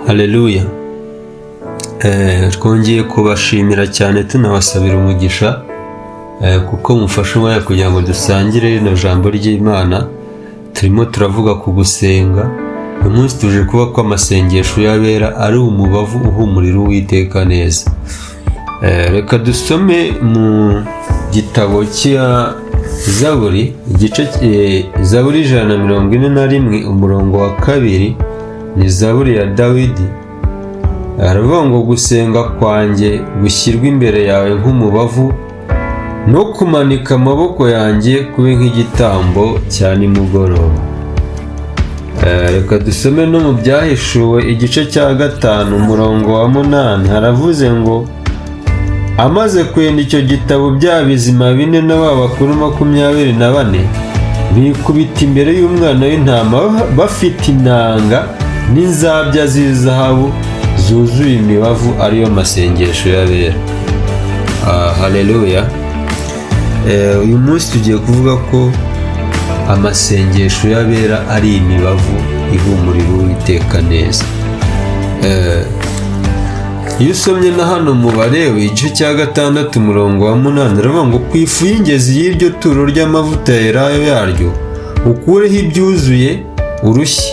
Haleluya. Twongeye kubashimira cyane tunabasabira umugisha kuko mufasha umwanya kugira ngo dusangire rino jambo ry'Imana. Turimo turavuga ku gusenga. Uyu munsi tuje kuba ko amasengesho y'abera ari umubavu uhumurira Uwiteka neza. Reka dusome mu gitabo cya Zaburi, Zaburi 141 umurongo wa 2. Ni Zaburi ya Dawidi. Aravuga ngo gusenga kwanjye gushyirwa imbere yawe nk'umubavu, no kumanika amaboko yanjye kube nk'igitambo cya nimugoroba. Reka dusome no mu Byahishuwe igice cya 5 umurongo wa 8. Haravuze ngo amaze kwenda icyo gitabo bya bizima bine n'abakuru 24 bikubita imbere y'umwana w'intama bafite inanga n'inzabya z'izahabu zuzuye imibavu, ariyo masengesho y'abera. Haleluya. Uyu munsi tugiye kuvuga ko amasengesho y'abera ari imibavu ihumurira Uwiteka neza. Iyo usomye na hano mu Balewi igice cya 6 umurongo wa 8 aravuga ngo ku ifu y'ingezi y'iryo turo ry'amavuta yerayo yaryo ukureho ibyuzuye urushyi,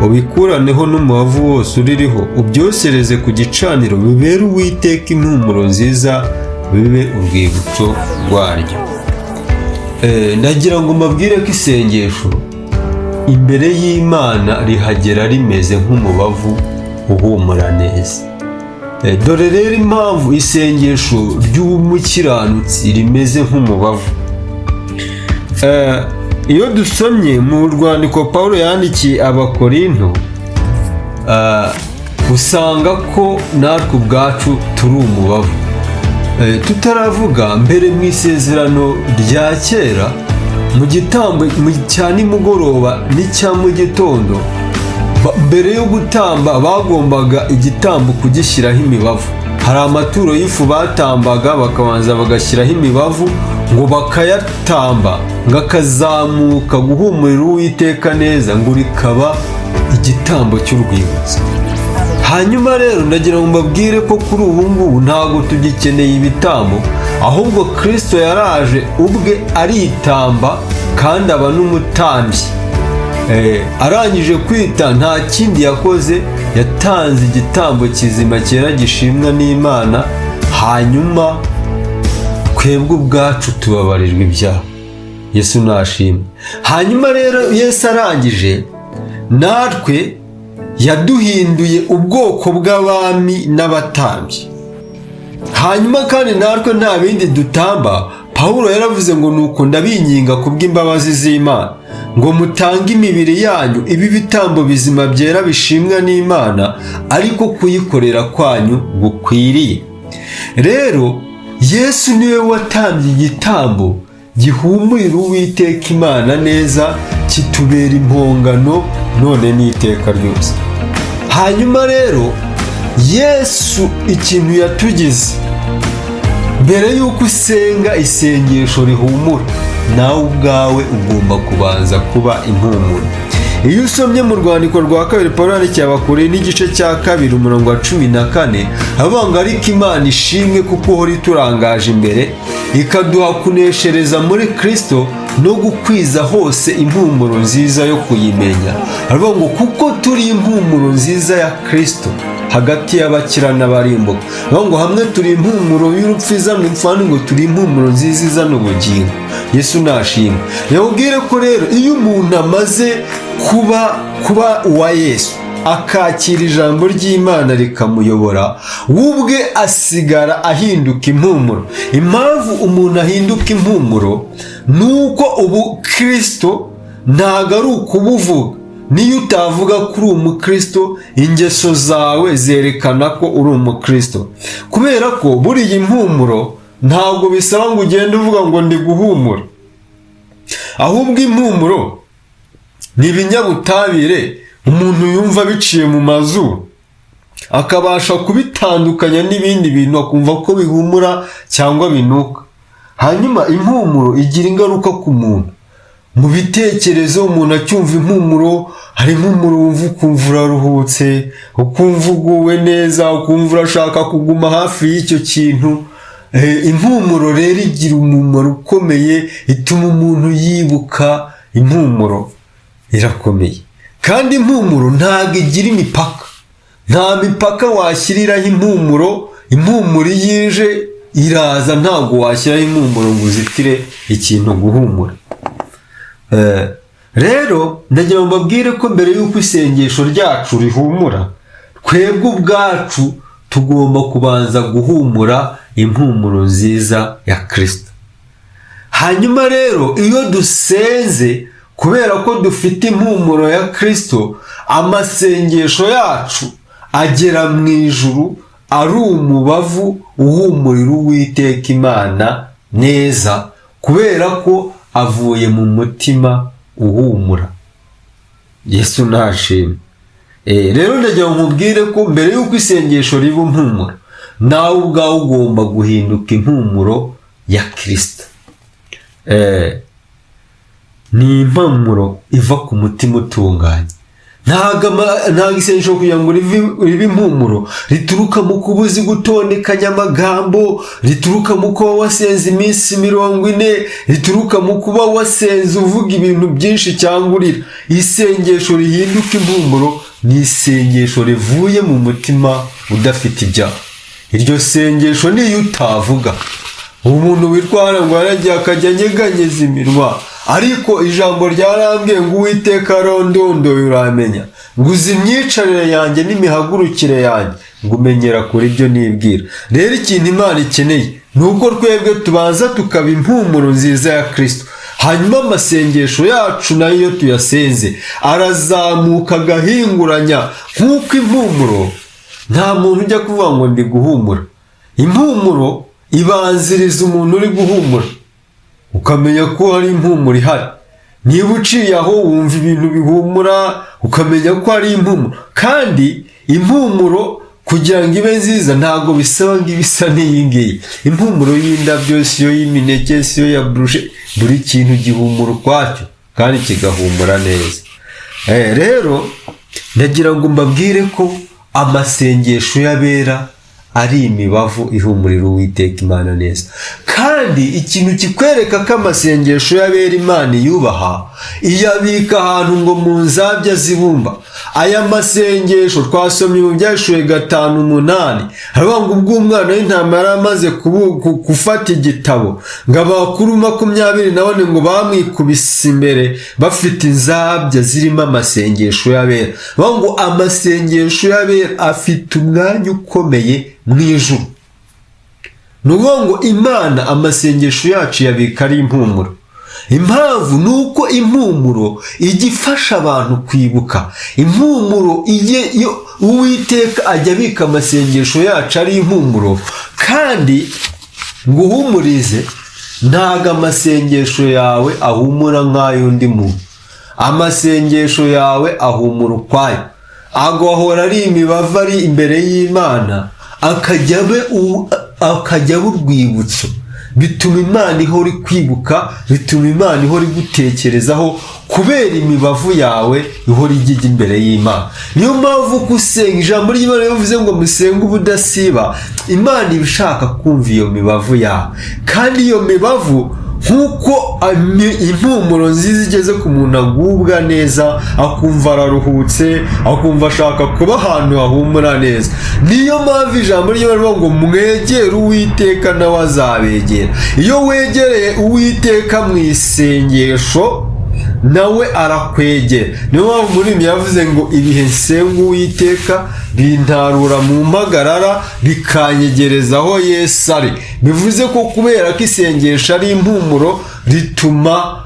ubikuraneho n'umubavu wose uririho, ubyosereze ku gicaniro, bibere Uwiteka impumuro nziza, bibe urwibutso rwaryo. Ndagira ngo mbabwire ko isengesho imbere y'Imana rihagera rimeze nk'umubavu uhumura neza. Dore rero impamvu isengesho ry'umukiranutsi rimeze nk'umubavu. Iyo dusomye mu rwandiko Pawulo yandikiye Abakorinto, usanga ko natwe ubwacu turi umubavu. Tutaravuga mbere mu isezerano rya kera, mu gitambo cya nimugoroba n'icya mu gitondo, mbere yo gutamba bagombaga igitambo kugishyiraho imibavu. Hari amaturo y'ifu batambaga bakabanza bagashyiraho imibavu ngo bakayatamba, ngo akazamuka guhumurira Uwiteka neza, ngo rikaba igitambo cy'urwibutso. Hanyuma rero ndagira ngo mbabwire ko kuri ubu ngubu ntabwo tugikeneye ibitambo, ahubwo Kristo yaraje ubwe aritamba kandi aba n'umutambyi. Arangije kwita nta kindi yakoze, yatanze igitambo kizima cyera gishimwa n'Imana, hanyuma twebwe ubwacu tubabarirwa ibyaha. Yesu nashimwe. Hanyuma rero Yesu arangije, natwe yaduhinduye ubwoko bw'abami n'abatambyi. Hanyuma kandi natwe nta bindi dutamba. Pawulo yaravuze ngo nuko ndabinginga kubw'imbabazi z'Imana ngo mutange imibiri yanyu ibi bitambo bizima byera bishimwa n'Imana, ariko kuyikorera kwanyu gukwiriye. Rero Yesu niwe watambye igitambo gihumurira Uwiteka Imana neza, kitubera impongano none n'iteka ryose. Hanyuma rero Yesu ikintu yatugize, mbere y'uko usenga isengesho rihumura, nawe ubwawe ugomba kubanza kuba impumuro. Iyo usomye mu rwandiko rwa 2 Pawulo yandikiye Abakorinto n'igice cya 2 umurongo wa 14, avuga ngo ariko Imana ishimwe kuko ihora iturangaje imbere, ikaduha kuneshereza muri Kristo no gukwiza hose impumuro nziza yo kuyimenya. Aravuga ngo kuko turi impumuro nziza ya Kristo hagati y'abakira n'abarimbuka. Aravuga ngo hamwe turi impumuro y'urupfu izana umfana, ngo turi impumuro nziza izana ubugingo. Yesu nashimwe. Yabwire ko rero iyo umuntu amaze kuba uwa Yesu, akakira ijambo ry'Imana rikamuyobora, ubwe asigara ahinduka impumuro. Impamvu umuntu ahinduka impumuro nuko ubu Kristo ntago ari ukubuvuga. Niyo utavuga ko uri umukristo, ingeso zawe zerekana ko uri umukristo, kubera ko buriya impumuro ntabwo bisaba ngo ugende uvuga ngo ndi guhumura, ahubwo impumuro ni ibinyabutabire umuntu yumva biciye mu mazuru, akabasha kubitandukanya n'ibindi bintu akumva ko bihumura cyangwa binuka. Hanyuma impumuro igira ingaruka ku muntu. mu bitekerezo umuntu acyumva impumuro, hari impumuro wumva ukumva uraruhutse, ukumva uguwe neza, ukumva urashaka kuguma hafi y'icyo kintu. Impumuro rero igira umumaro ukomeye, ituma umuntu yibuka. Impumuro irakomeye kandi impumuro ntabwo igira imipaka, nta mipaka washyiriraho impumuro. Impumuro iyo ije iraza, ntabwo washyiraho impumuro ngo uzitire ikintu guhumura. Rero ndagira ngo mbabwire ko mbere y'uko isengesho ryacu rihumura, twebwe ubwacu tugomba kubanza guhumura impumuro nziza ya Kristo. Hanyuma rero iyo dusenze, kubera ko dufite impumuro ya Kristo, amasengesho yacu agera mu ijuru ari umubavu uhumurira Uwiteka Imana neza, kubera ko avuye mu mutima uhumura. Yesu nashimwe. Rero ndagira ngo nkubwire ko mbere y'uko isengesho riba impumuro, nawe ubwawe ugomba guhinduka impumuro ya Kristo. Ni impumuro iva ku mutima utunganye. Ntabwo isengesho kugira ngo ribe impumuro rituruka mu kubuzi gutondekanya amagambo, rituruka mu kuba wasenze iminsi 40, rituruka mu kuba wasenze uvuga ibintu byinshi cyangwa urira. Isengesho rihinduka impumuro ni isengesho rivuye mu mutima udafite ibyaha. Iryo sengesho niyo utavuga, umuntu witwara ngo aragiye akajya anyeganyeza iminwa, ariko ijambo ryarambwiye ngo Uwiteka arondondoye uramenya, ngo uzi imyicarire yanjye n'imihagurukire yanjye, ngo umenyera kuri ibyo nibwira. Rero ikintu Imana ikeneye ni uko twebwe tubanza tukaba impumuro nziza ya Kristo, hanyuma amasengesho yacu nayo iyo tuyasenze arazamuka agahinguranya. Nk'uko impumuro, nta muntu ujya kuvuga ngo ndi guhumura. Impumuro ibanziriza umuntu uri guhumura, ukamenya ko hari impumuro ihari. Niba uciye aho wumva ibintu bihumura, ukamenya ko hari impumuro. Kandi impumuro kugira ngo ibe nziza ntabwo bisaba ngo ibisa n'iyi ngiyi. Impumuro y'indabyo siyo y'imineke, siyo ya bruje, buri kintu gihumura ukwacyo kandi kigahumura neza. Rero ndagira ngo mbabwire ko amasengesho y'abera ari imibavu ihumurira Uwiteka Imana neza. Kandi ikintu kikwereka ko amasengesho y'abera Imana yubaha, iyabika ahantu ngo mu nzabya zibumba. Aya masengesho twasomye mu Byahishuwe 5:8, haravuga ngo ubwo umwana w'intama yari amaze gufata igitabo, ngo abakuru 24 ngo bamwikubise imbere bafite inzabya zirimo amasengesho y'abera. Bavuga ngo amasengesho y'abera afite umwanya ukomeye mu ijuru. Ni ukuvuga ngo Imana amasengesho yacu yabika ari impumuro. Impamvu ni uko impumuro ijya ifasha abantu kwibuka. Impumuro iyo Uwiteka ajya abika amasengesho yacu ari impumuro, kandi ngo uhumurize, ntago amasengesho yawe ahumura nk'ay'undi muntu. Amasengesho yawe ahumura ukwayo, agahora ari imibavu ari imbere y'Imana, akajya urwibutso. Bituma Imana ihora kwibuka, bituma Imana ihora gutekerezaho, kubera imibavu yawe ihora ijya imbere y'Imana. Niyo mpamvu gusenga, ijambo ry'Imana rivuze ngo musenge ubudasiba. Imana ibishaka kumva iyo mibavu yawe, kandi iyo mibavu nk'uko impumuro nziza igeze ku muntu agubwa neza, akumva araruhutse, akumva ashaka kuba ahantu hahumura neza. Niyo mpamvu ijambo ry'Imana ngo mwegere Uwiteka nawe azabegera. Iyo wegereye Uwiteka mu isengesho, nawe arakwegera. Niyo mpamvu muri yavuze ngo ibihe nsenga Uwiteka bintarura mu mpagarara, bikanyegereza aho Yesu ari. Bivuze ko kubera ko isengesho ari impumuro, rituma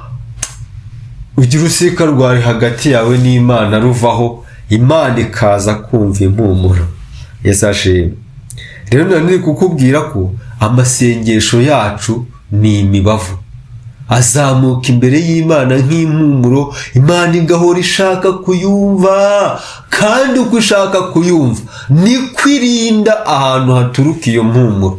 ugira urusika rwari hagati yawe n'Imana ruvaho, Imana ikaza kumva impumuro. Yesu ashimwe. Rero nari kukubwira ko amasengesho yacu ni imibavu, azamuka imbere y'Imana nk'impumuro. Imana igahora ishaka kuyumva, kandi uko ishaka kuyumva niko irinda ahantu haturuka iyo mpumuro.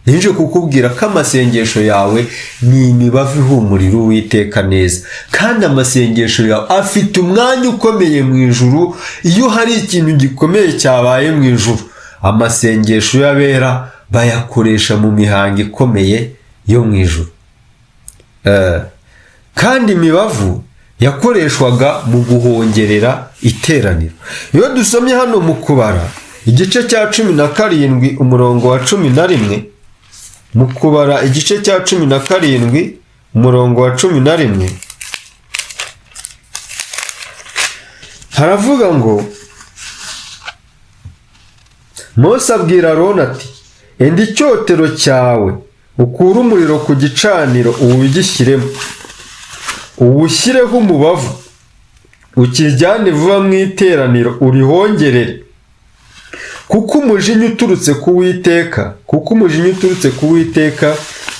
nje kukubwira ko amasengesho yawe ni imibavu ihumurira Uwiteka neza, kandi amasengesho yawe afite umwanya ukomeye mu ijuru. Iyo hari ikintu gikomeye cyabaye mu ijuru, amasengesho y'abera bayakoresha mu mihango ikomeye yo mu ijuru. Kandi imibavu yakoreshwaga mu guhongerera iteraniro. Iyo dusomye hano mu Kubara igice cya 17 umurongo wa 11, mu Kubara igice cya 17 umurongo wa 11 haravuga ngo, Mose abwira Aroni ati, enda icyotero cyawe ukure umuriro ku gicaniro uwugishyiremo, uwushyireho umubavu, ukijyane vuba mu iteraniro urihongerere, kuko umujinya uturutse ku Uwiteka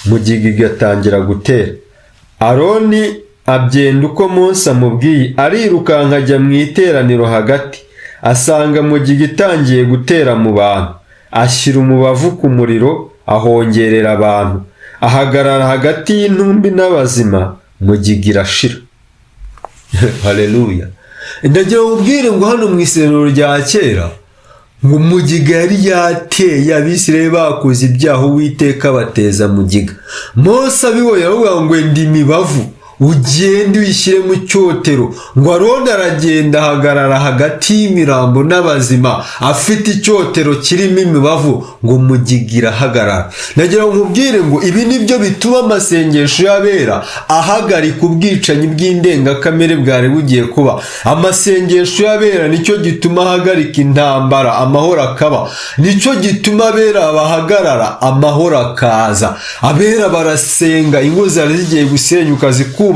mugiga igatangira gutera. Aroni abyenda uko Mose amubwiye, arirukanka ajya mu iteraniro hagati, asanga mugiga itangiye gutera mu bantu, ashyira umubavu ku muriro ahongerera abantu, ahagarara hagati y'intumbi n'abazima, mugiga irashira. Haleluya. Ndagira ubwire ngo hano mu isezerano rya kera ngo mugiga yari yateye Abisirayeli bakoze ibyaha, Uwiteka bateza mugiga. Mose abibonye aravuga ngo enda imibavu ugende uyishyire mu cyotero, ngo Aroni aragenda ahagarara hagati y'imirambo n'abazima afite icyotero kirimo imibavu, ngo mugiga irahagarara. Nagira ngo nkubwire ngo ibi nibyo bituma amasengesho y'abera ahagarika ubwicanyi bw'indengakamere bwari bugiye kuba. Amasengesho y'abera nicyo gituma ahagarika intambara, amahoro akaba. Nicyo gituma abera bahagarara, amahoro akaza. Abera barasenga, ingo zari zigiye gusenyuka zikubakika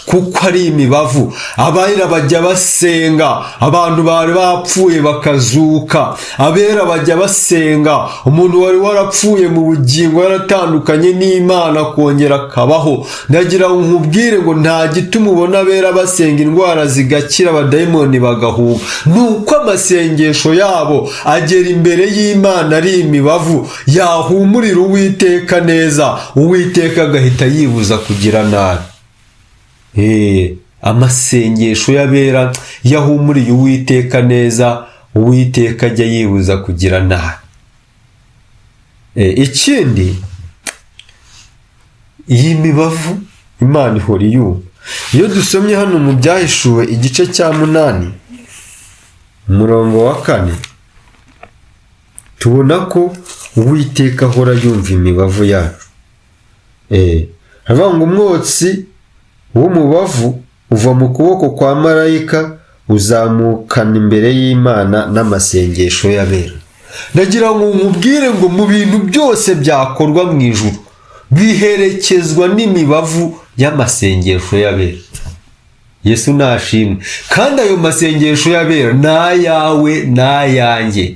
kuko ari imibavu. Abera bajya basenga, abantu bari bapfuye bakazuka. Abera bajya basenga, umuntu wari warapfuye mu bugingo yaratandukanye n'Imana kongera akabaho. Ndagira ngo nkubwire ngo nta gituma ubona abera basenga indwara zigakira, abadayimoni bagahuga. Nuko amasengesho yabo agera imbere y'Imana ari imibavu, yahumurira Uwiteka neza, Uwiteka agahita yibuza kugira nabi. Amasengesho y'abera yahumuriye Uwiteka neza, Uwiteka ajya yibuza kugira nabi. Ikindi, iyi mibavu Imana ihora iyumva. Iyo dusomye hano mu Byahishuwe igice cya 8 umurongo wa 4, tubona ko Uwiteka ahora yumva imibavu yacu. Haravuga ngo umwotsi w'umubavu uva mu kuboko kwa marayika uzamukana imbere y'Imana n'amasengesho y'abera. Ndagira ngo nkubwire ngo mu bintu byose byakorwa mu ijuru biherekezwa n'imibavu y'amasengesho y'abera. Yesu nashimwe. Kandi ayo masengesho y'abera n'ayawe n'ayanjye.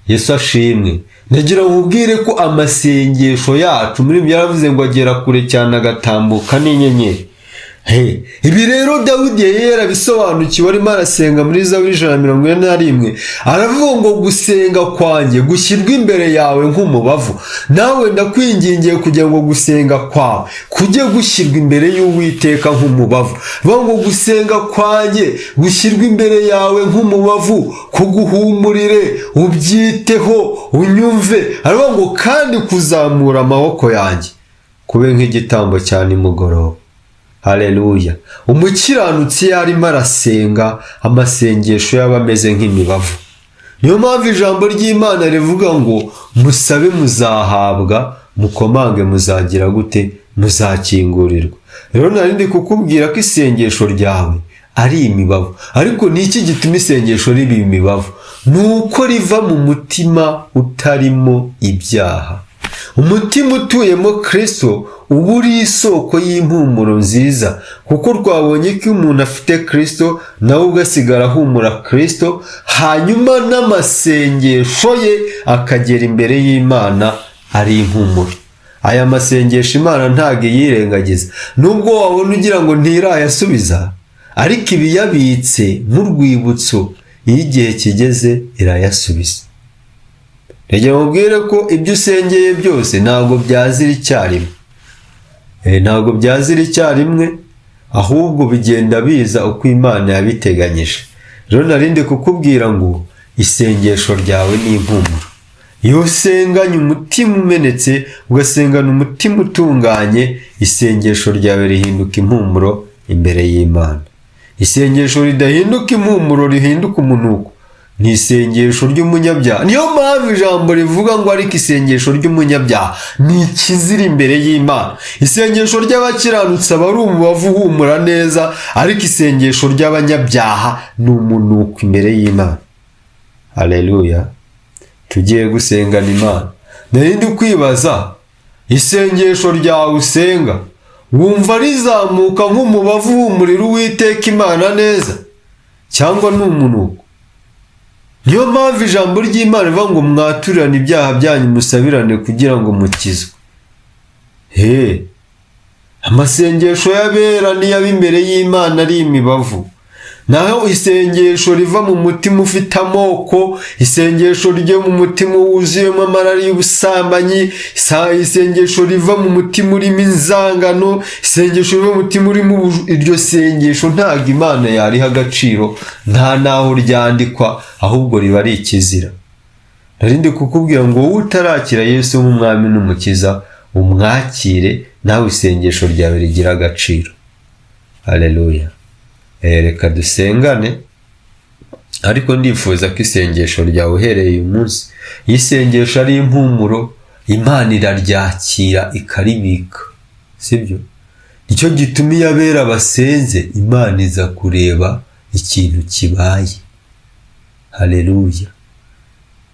Yesu ashimwe. Ndagira ngo nkubwire ko amasengesho yacu muri byo yaravuze ngo agera kure cyane agatambuka n'inyenyeri. Ibi rero Dawidi yarabisobanukiwe arimo arasenga muri Zaburi 141, aravuga ngo gusenga kwanjye gushyirwa imbere yawe nk'umubavu. Nawe ndakwingingiye kugira ngo gusenga kwawe kujye gushyirwa imbere y'Uwiteka nk'umubavu. Bavuga ngo gusenga kwanjye gushyirwa imbere yawe nk'umubavu, kuguhumurire, ubyiteho, unyumve. Aravuga ngo kandi kuzamura amaboko yanjye kube nk'igitambo cya nimugoroba. Haleluya. Umukiranutsi yarimo arasenga, amasengesho yaba ameze nk'imibavu. Niyo mpamvu ijambo ry'Imana rivuga ngo musabe muzahabwa, mukomange muzagira gute, muzakingurirwa. Rero narindi kukubwira ko isengesho ryawe ari imibavu. Ariko niki gituma isengesho riba imibavu? Nuko riva mu mutima utarimo ibyaha. Umutima utuyemo Kristo uba uri isoko y'impumuro nziza, kuko twabonye ko umuntu afite Kristo nawe ugasigara ahumura Kristo, hanyuma n'amasengesho ye akagera imbere y'Imana ari impumuro. Aya masengesho Imana ntabwo yirengagiza, nubwo wabona ugira ngo ntirayasubiza, ariko ibi yabitse nk'urwibutso, iyo igihe kigeze irayasubiza. Rege mubwire ko ibyo usengeye byose ntabwo byazira icyarimwe. Ntabwo byazira icyarimwe, ahubwo bigenda biza uko Imana yabiteganyije. Rero narinde kukubwira ngo isengesho ryawe ni impumuro. Iyo usenganye umutima umenetse, ugasengana umutima utunganye, isengesho ryawe rihinduka impumuro imbere y'Imana. Isengesho ridahinduka impumuro, rihinduka umunuko, ni isengesho ry'umunyabyaha. Niyo mpamvu ijambo rivuga ngo ariko isengesho ry'umunyabyaha ni ikizira imbere y'Imana. Isengesho ry'abakiranutsi aba ari umubavu uhumura neza, ariko isengesho ry'abanyabyaha ni umunuko imbere y'Imana. Haleluya. Tugiye gusengana Imana. Narindi kwibaza, isengesho ryawe usenga wumva rizamuka nk'umubavu uhumurira Uwiteka Imana neza, cyangwa ni umunuko? Niyo mpamvu ijambo ry'Imana rivuga ngo mwaturirane ibyaha byanyu musabirane kugira ngo mukizwe. Amasengesho y'abera niyo aba imbere y'Imana ari imibavu. Naho isengesho riva mu mutima ufite amoko, isengesho ryo mu mutima wuzuyemo amarari y'ubusambanyi, isengesho riva mu mutima urimo inzangano, isengesho riva mu mutima urimo iryo sengesho ntabwo Imana yariha agaciro, nta naho ryandikwa, ahubwo riba ari ikizira. Narindi kukubwira ngo wowe utarakira Yesu nk'umwami n'umukiza, umwakire nawe isengesho ryawe rigira agaciro. Haleluya. Reka dusengane, ariko ndifuza ko isengesho ryawe uhereye uyu munsi, iyo isengesho ari impumuro, Imana iraryakira ikaribika, sibyo? Nicyo gituma iyo abera basenze, Imana iza kureba ikintu kibaye. Haleluya.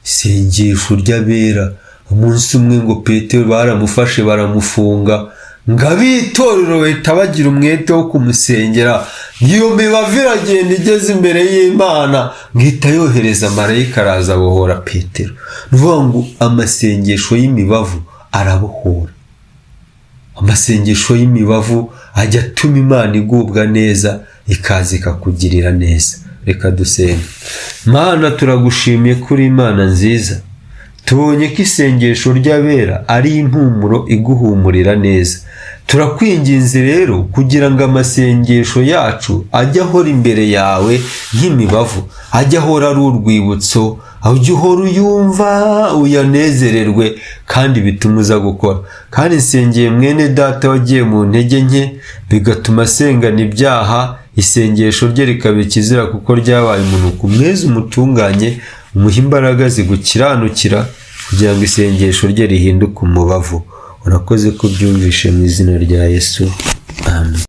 Isengesho ry'abera, umunsi umwe ngo Petero baramufashe baramufunga, ngo ab'itorero bahita bagira umwete wo kumusengera. Iyo mibavu iragenda igeze imbere y'Imana, ngihita yohereza marayika araza abohora Petero. Nuvuga ngo amasengesho y'imibavu arabohora. Amasengesho y'imibavu ajya atuma Imana igubwa neza, ikaza ikakugirira neza. Reka dusenge. Mana, turagushimiye kuri Imana nziza. Tubonye ko isengesho ry'abera ari impumuro iguhumurira neza. Turakwinginze rero kugira ngo amasengesho yacu ajye ahora imbere yawe nk'imibavu, ajye ahora ari urwibutso, ujye uhora uyumva uyanezererwe, kandi bituma uza gukora. Kandi nsengeye mwene data wagiye mu ntege nke bigatuma asengana ibyaha, isengesho rye rikaba ikizira kuko ryabaye umunuko. Mweze umutunganye, umuhe imbaraga zigukiranukira kugira ngo isengesho rye rihinduke umubavu. Urakoze ko byumvishe mu izina rya Yesu. Amen.